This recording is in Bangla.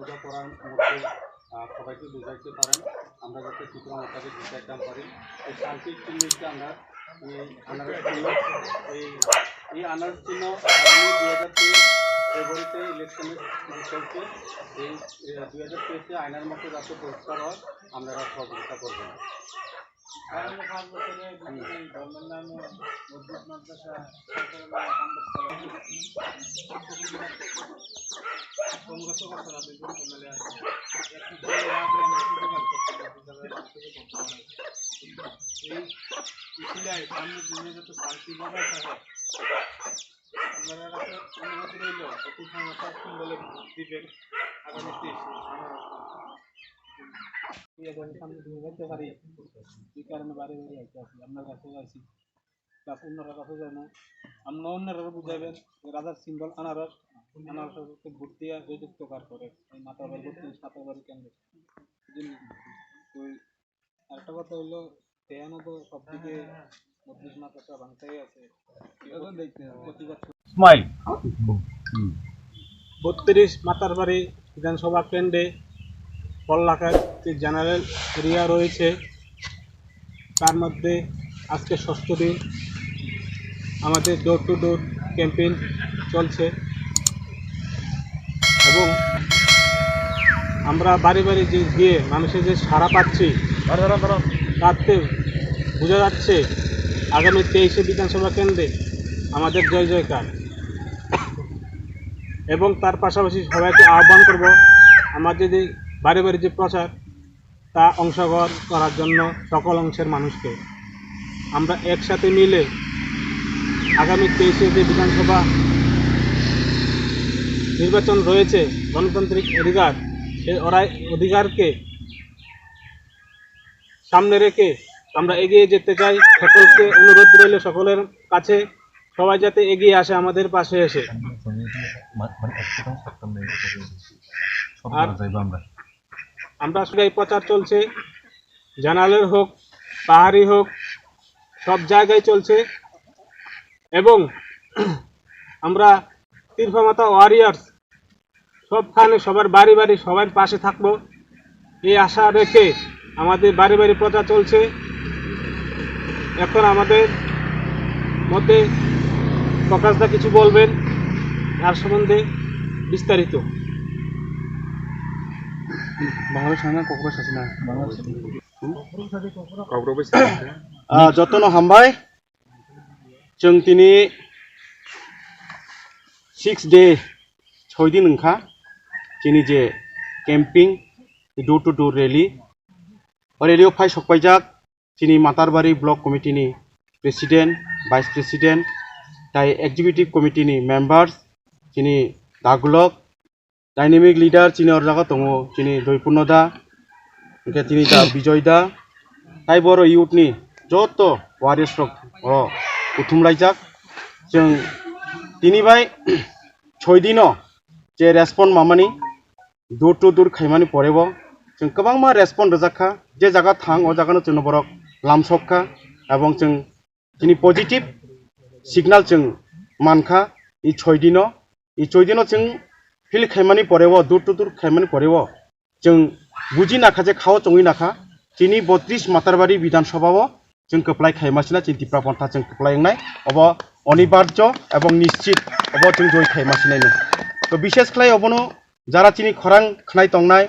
বোঝাপড়ার মধ্যে সবাইকে বোঝাইতে পারেন, আমরা যাতে চিত্র মোতাকে জিতাইতাম পারি। এই শান্তির চিহ্নকে আমরা এই আনারস চিহ্ন এই আনারস চিহ্ন আগামী 2023 ফেব্রুয়ারিতে ইলেকশনে চলছে। এই 2023 আইনের মতো যাতে পরিষ্কার হয় আমরা সহযোগিতা করবেন। আগামী 5 বছরে ধর্মের নামে মসজিদ মাদ্রাসা সামনের দিনে যাতে শান্তি বজায় থাকে আপনারা অনুমতি রইল অতি সমস্যার বলে দিবেন আগামীতে সামনে দিনে যেতে পারি। এই কারণে বাড়ি বাড়ি আইতে আসি, আপনার কাছে আইসি, প্লাস অন্যরা কাছে যায় না। আমরা অন্যরা বুঝাইবেন রাজার সিম্বল আনারস, আনারসকে ভোট দিয়ে যুক্ত কার করে এই মাতাবাড়ি মাতাবাড়ি কেন্দ্র। ওই আরেকটা কথা হইলো তেহানো তো সব দিকে মসজিদ মাদ্রাসা ভাঙতেই আছে, প্রতিবাদ স্মাইল 32 মাতারবাড়ি বিধানসভা কেন্দ্রে পল্লাকার যে জেনারেল এরিয়া রয়েছে তার মধ্যে আজকে 6ষ্ঠ দিন আমাদের ডোর টু ডোর ক্যাম্পেইন চলছে এবং আমরা বাড়ি বাড়ি যে গিয়ে মানুষের যে সাড়া পাচ্ছি তাতে বোঝা যাচ্ছে আগামী 23শে বিধানসভা কেন্দ্রে আমাদের জয় জয়কার। এবং তার পাশাপাশি সবাইকে আহ্বান করব আমাদের যে বাড়ি বাড়ি যে প্রচার তা অংশগ্রহণ করার জন্য সকল অংশের মানুষকে আমরা একসাথে মিলে আগামী 23শে যে বিধানসভা নির্বাচন রয়েছে গণতান্ত্রিক অধিকার, সেই অধিকারকে সামনে রেখে আমরা এগিয়ে যেতে চাই। সকলকে অনুরোধ রইল সকলের কাছে সবাই যাতে এগিয়ে আসে আমাদের পাশে এসে। আমরা আসলে এই প্রচার চলছে, জানালের হোক পাহাড়ি হোক সব জায়গায় চলছে এবং আমরা তীর্থমাতা ওয়ারিয়ার্স সবখানে সবার বাড়ি বাড়ি সবার পাশে থাকব এই আশা রেখে আমাদের বাড়ি বাড়ি প্রচার চলছে। এখন আমাদের মধ্যে প্রকাশদা কিছু বলবেন তার সম্বন্ধে বিস্তারিত। যতन हामबाय जों दिनै 6 डे 6 दिन ओंखा जोंनि जे केम्पिं डोर टू डोर रेलियाव फाय सकबायजाक जोंनि मातारबारि ब्लक कमिटिनि प्रेसिडेन्ट भाइस प्रेसिडेन्ट ताइ एक्जिकिउटिभ कमिटिनि मेम्बार्स जोंनि दागुलक डायनेमिक लिडार जोंनि अरजागा दङ जोंनि जयपुर्न दा ओमफ्राय जोंनि दा बिजय दा ताइ बर' इउथनि जत वारियार्सफोर बुथुमलायजाक जों दिनैबाय 6 दिनाव जे रेसपन्ड मामानि डोर टू डोर खायमानि परेब जों गोबां मा रेसपन्ड रजाखा जे जागा थां अ जागानो जों बरक लामसबखा एवं जों दिनै पजिटिव सिगनाल जों मानखा ई 6 दिनाव जों फिल खायमानि परेब डोर टू डोर खायमानि परेब जों बुझि नाखा जे खाओ चङै नाखा दिनै 32 मातारबारि विधानसभाव जों कप्लाय खायमासिना जों दिप्रा पन्था जों कप्लायनाय अब अनिवार्य एवं निश्चित अब जों जय खायमासिनायनो तो विशेष खालाय अबनो जारा चिनि खरां खनाय तंनाय